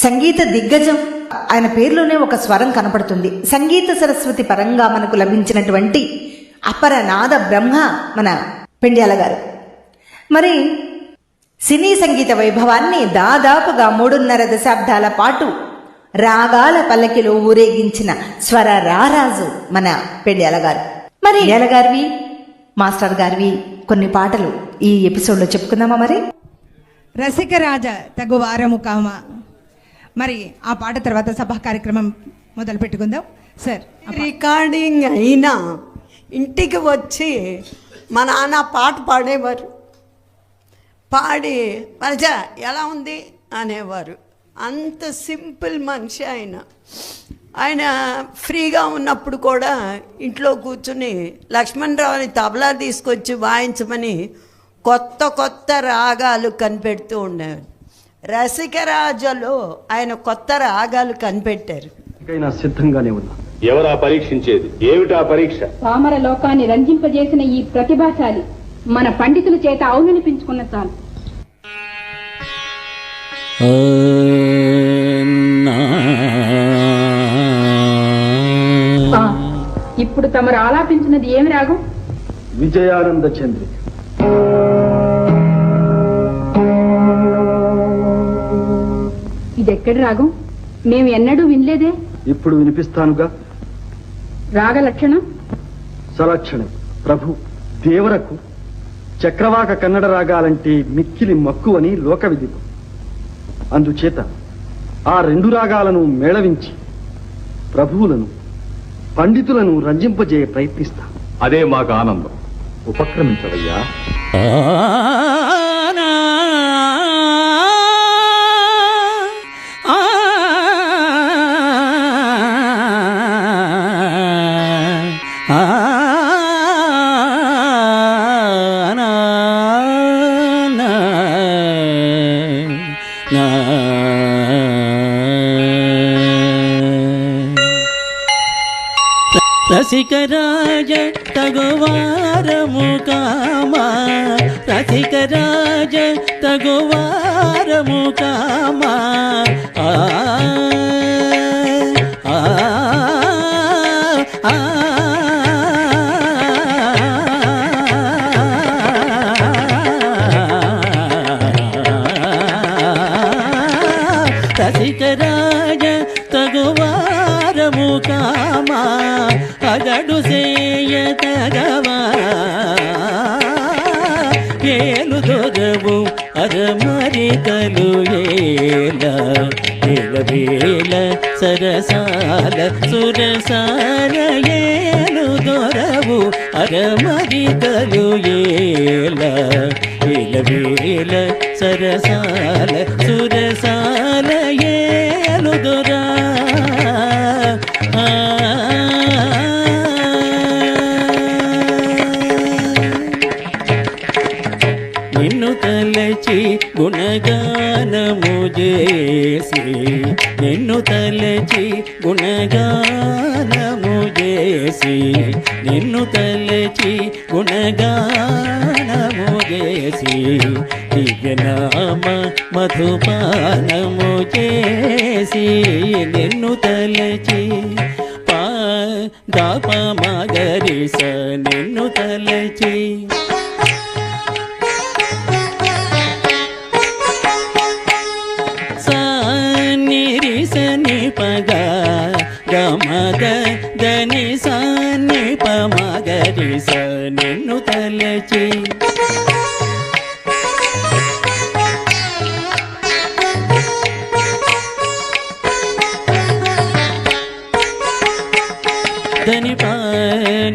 సంగీత దిగ్గజం. ఆయన పేరులోనే ఒక స్వరం కనపడుతుంది. సంగీత సరస్వతి పరంగా మనకు లభించినటువంటి అపర నాద బ్రహ్మ మన పెండ్యాల గారు. మరి సినీ సంగీత వైభవాన్ని దాదాపుగా 3.5 దశాబ్దాల పాటు రాగాల పల్లకిలో ఊరేగించిన స్వర రారాజు మన పెండ్యాల గారు. మరి పెండ్యాల గారివి, మాస్టర్ గారివి కొన్ని పాటలు ఈ ఎపిసోడ్లో చెప్పుకుందామా? మరి రసికరాజ తగువారము కామ, మరి ఆ పాట తర్వాత సభా కార్యక్రమం మొదలు పెట్టుకుందాం సార్. రికార్డింగ్ అయినా ఇంటికి వచ్చి మా నాన్న పాట పాడేవారు. పాడి మజా ఎలా ఉంది అనేవారు. అంత సింపుల్ మనిషి ఆయన. ఆయన ఫ్రీగా ఉన్నప్పుడు కూడా ఇంట్లో కూర్చుని లక్ష్మణరావుని తబలా తీసుకొచ్చి వాయించమని కొత్త కొత్త రాగాలు కనిపెడుతూ ఉండేవారు. రసికరాజలో ఆయన కొత్త రాగాలు కనిపెట్టారు. సిద్ధంగానే ఉన్నా. ఎవరా పరీక్షించేది? ఏమిటా పరీక్ష? పామర లోకాన్ని రంజింపజేసిన ఈ ప్రతిభాశాలి మన పండితుల చేత అవుననిపించుకున్న చాలు. ఇప్పుడు తమరు ఆలాపించినది ఏమి రాగం? విజయానంద చంద్రిక. ఇదెక్కడి రాగం? మేము ఎన్నడూ వినలేదే. ఇప్పుడు వినిపిస్తానుగా. రాగ లక్షణం సలక్షణం. ప్రభు దేవరకు చక్రవాక కన్నడ రాగాలంటే మిక్కిలి మక్కువని లోక విదితం. అందుచేత ఆ 2 రాగాలను మేళవించి ప్రభువులను పండితులను రంజింపజేయ ప్రయత్నిస్తా. అదే మాకు ఆనందం. ఉపక్రమించవయ్యా. రసికరాజ తగువారము కామా, రసికరాజ తగువారము కామా. రసికరాజ తగువారము కామా, అగడు సేయ తగవా ఏలు దొరవు అరమరికలు ఏల వేల సరసాల సురసాల ఏలు దొరవు అరమరికలు ఏల వేల సరసాల సురసాల ఏలు దొరా. నిన్ను తలచి గుణగానము చేసి, నిన్ను తలచి గుణగానము చేసి, నిన్ను తలచి గుణగానము చేసి, దివ్యనామ మధుపానము చేసి, నిన్ను తలచి దాప మగరిస, నిన్ను తలచి పగ గమగ దని సాని పమగరి స, నిన్ను తలచి దని ప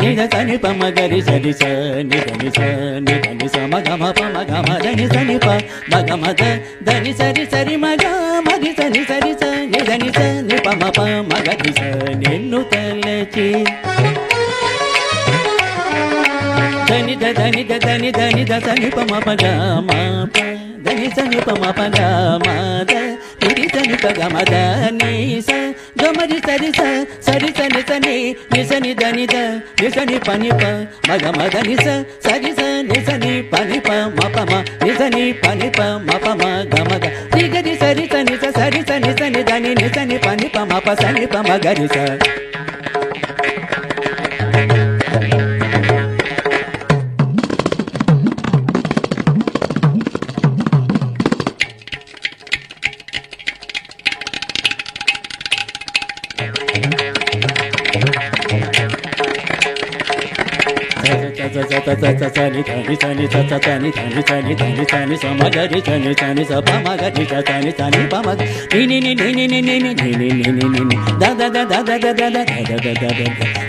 నిద తని పమగరి సరి స నిదని స నిదని స మగ మ ప మగ మ దని సని ప మగ మ ద దని సరి సరి మగ మది సని సరి స నిదని స ని ప మ ప మగరి స, నిన్ను తలచి దని ద దని ద దని దని ద సని ప మ ప గ మ ప దని సని ప మ ప గ మ ద నిది సని ప గ మ ద ని స గమరి సరి స సరి సని సని ని సని దని ద ని సని పని ప మగ మద ని స సరి స ని సని పని ప మ ప మ ని సని పని ప మ ప మ గ మ గ ని గరి సరి సని స సరి స దని సని దని ని సని పని పమ ప సని పమ గరి స సని ధని సని సని ధని సని ధని సని సమగరి సని సని సపమగరి సని సని పమ ని ని ని ని ని ని ని ని ని ని ని ని ద ద ద ద ద ద ద ద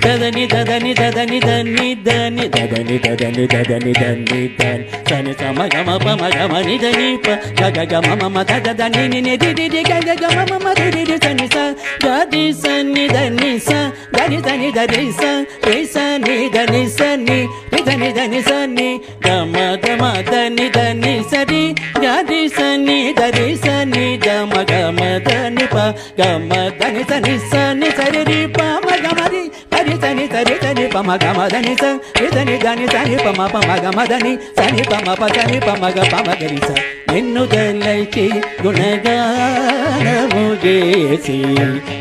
దదని దదని దదని దని దని దదని దదని దదని దని దని సని సమగమ పమ గమ ని దని ప గగ గమ మమ ద ద దని ని ని ది ది ది గగ గమ మమ ది ది ది సని స గది సని దని స గని దని దరి స రి సని దని సని రి దని దని సని గమ గమ దని దని సరి గది సని దరి సని గమ గమ దని ప గమ దని సని సని సరి రి ప మ గమ రి హరి సని సరి సని ప మ గమ దని స రి దని దని సని ప మ గమ దని సని ప మ ప సని ప మ గ ప మ గరి స నిన్ను దలచి గుణగానము చేసి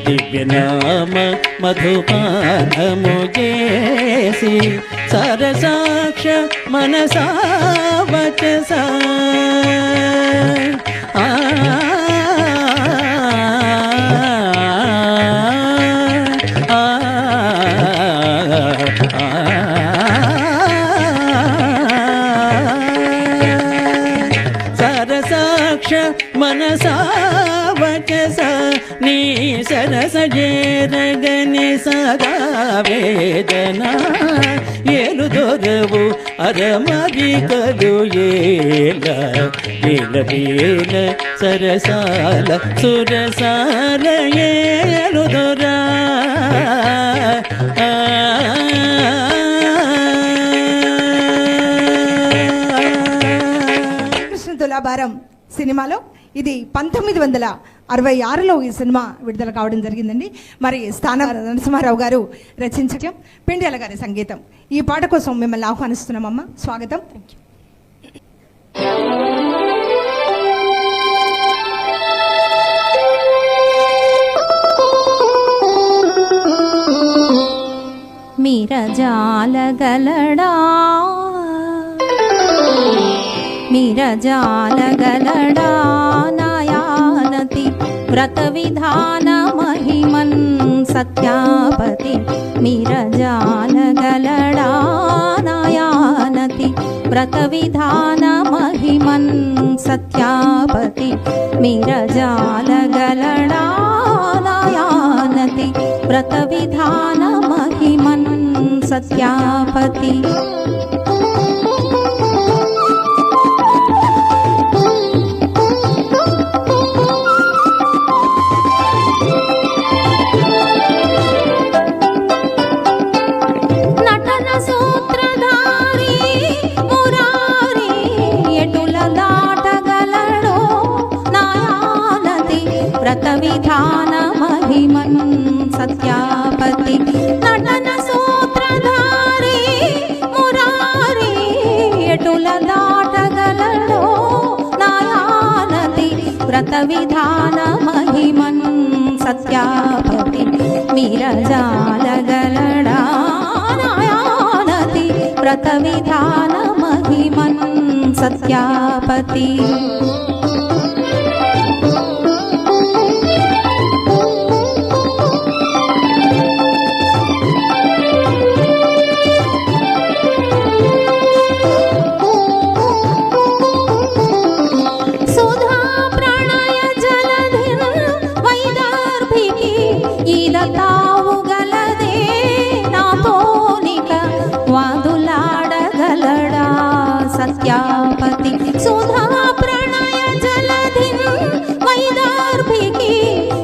దివ్యనామ మధుపానము చేసి సరసాక్ష మనసా వచస సరసాక్ష మనసా వచస నీ సరస జేరగని సదా వేదన ఏలు దొరవు అరమరి కలు ఏల ఏల వేల సరసాల సురసాల ఏలు దొరా కృష్ణ తులాభారం సినిమాలో ఇది 1966లో ఈ సినిమా విడుదల కావడం జరిగిందండి. మరి స్థాన నరసింహారావు గారు రచించడం, పెండ్యాల గారి సంగీతం. ఈ పాట కోసం మిమ్మల్ని ఆహ్వానిస్తున్నామమ్మా. స్వాగతం. మీరజాలగలడా మీరజాలగలడా నాయానతి వ్రత విధాన మహిమన్ సత్యాపతి మీరజాలగలడా నాయానతి వ్రత విధాన మహిమన్ సత్యాపతి మీరజాలగలడా నాయానతి వ్రత విధాన మహిమన్ సత్యాపతి వ్రత విధాన మహిమన్ సత్యాపతి నటన సూత్రధారి మురారి ఎటుల దాటగలడో నాయానతి వ్రత విధాన మహిమన్ సత్యాపతి మీరజాలగలడా నాయానతి వ్రత విధాన మహిమన్ సత్యాపతి సత్యాపతి సుధా ప్రణయ జలధిన్ వైదర్భికి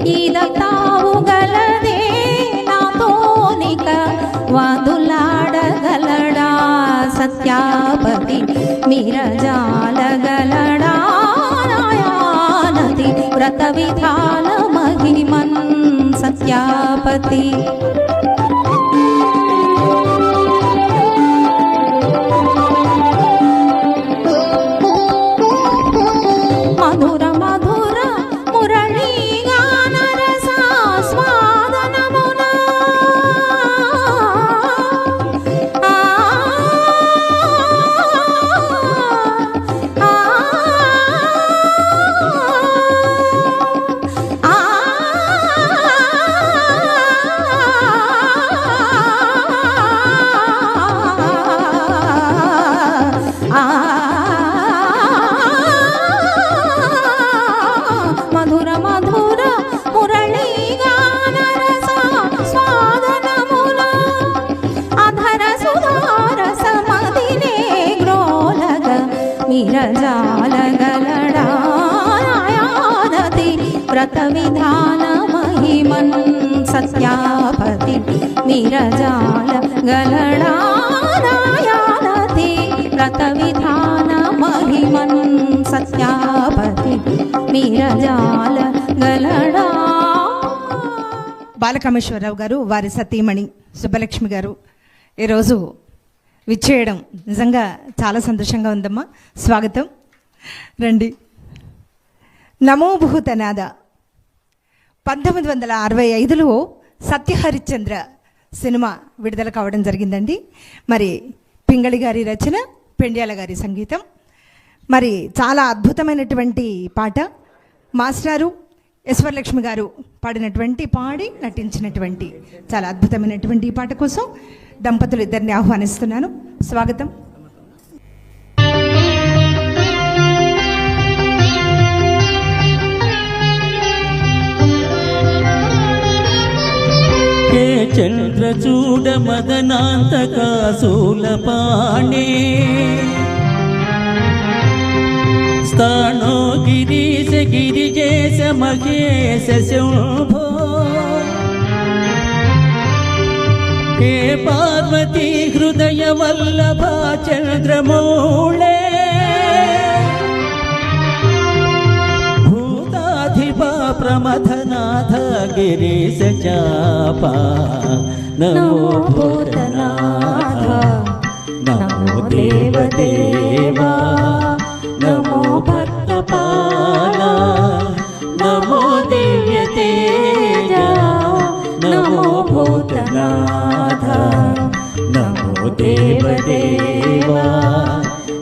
ఈదతావు గలదే నాతోనిక వాదులాడగలడా సత్యాపతి మీరజాలగలడా నాయానతి వ్రత విధాన మహిమన్ సత్యాపతి మధుర మధుర మురళీగా వ్రత విధాన మహిమన్ సత్యాపతి విరజాల గలడానాయానతి వ్రత విధాన మహిమన్ సత్యాపతి విరజాల గలడా. బాలకామేశ్వరరావు గారు వారి సతీమణి సుబ్బలక్ష్మి గారు ఈరోజు విచ్చేయడం నిజంగా చాలా సంతోషంగా ఉందమ్మా. స్వాగతం, రండి. నమోభూతనాద 1965లో సత్యహరిశ్చంద్ర సినిమా విడుదల కావడం జరిగిందండి. మరి పింగళి గారి రచన, పెండ్యాల గారి సంగీతం. మరి చాలా అద్భుతమైనటువంటి పాట. మాస్టారు ఈశ్వరలక్ష్మి గారు పాడి నటించినటువంటి చాలా అద్భుతమైనటువంటి ఈ పాట కోసం దంపతులు ఇద్దరిని ఆహ్వానిస్తున్నాను. స్వాగతం. హే చంద్రచూడ మదనాంతకాశూలపాణే స్థానో గిరీశ గిరిజేశ మహేశ శంభో హే పార్వతీ హృదయ వల్లభ చంద్రమౌళే భూతాధిపా ప్రమథనాథ గిరీశ చాపా నమో భూతనాథ నమో దేవదేవా నమో భక్తపాల నమో దివ్య తేజ నమో భూతనాథ నమో దేవదేవా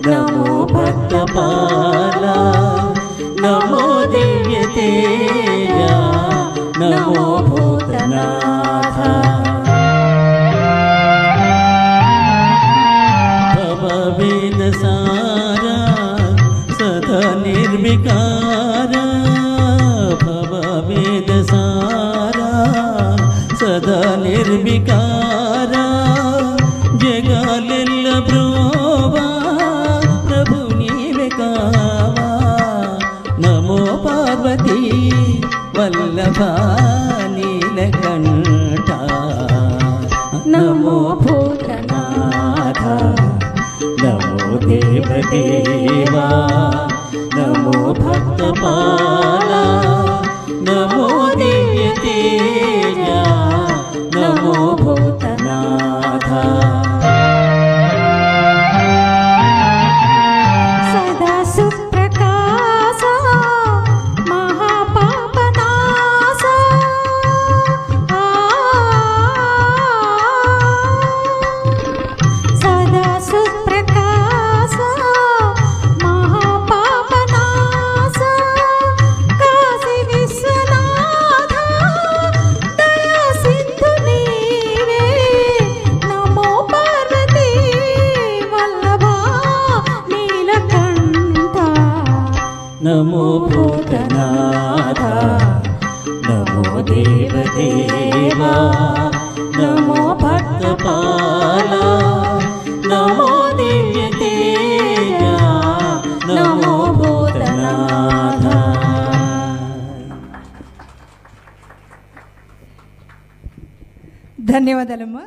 నమో భక్తపాల నమో దివ్య తేజ నమో భూతనాథ. భవవేద సారా సదా నిర్వికార భవవేద సారా సదా నిర్వికార జగాలెల్ల బ్రోవా ప్రభు నీవే కావా నమో పార్వతీ వల్లభ నీలకంఠ నమో భూతనాథ నమో దేవదేవా నమో భక్తపాల నమో దివ్య తేజ నమో భూతనాథ. సదా సుప్రకాశ మహాపాపనాశ సదా సుప్రకాశ మహాపాపనాశ కాశీ విశ్వనాథ దయా సింధు నీవే నమో పార్వతీ వల్లభ నీలకంఠ నమో భూతనాథ నమో దేవదేవా నమో భక్తపాల నమో దివ్య తేజ నమో భూతనాథ. ధన్యవాదాలమ్మా.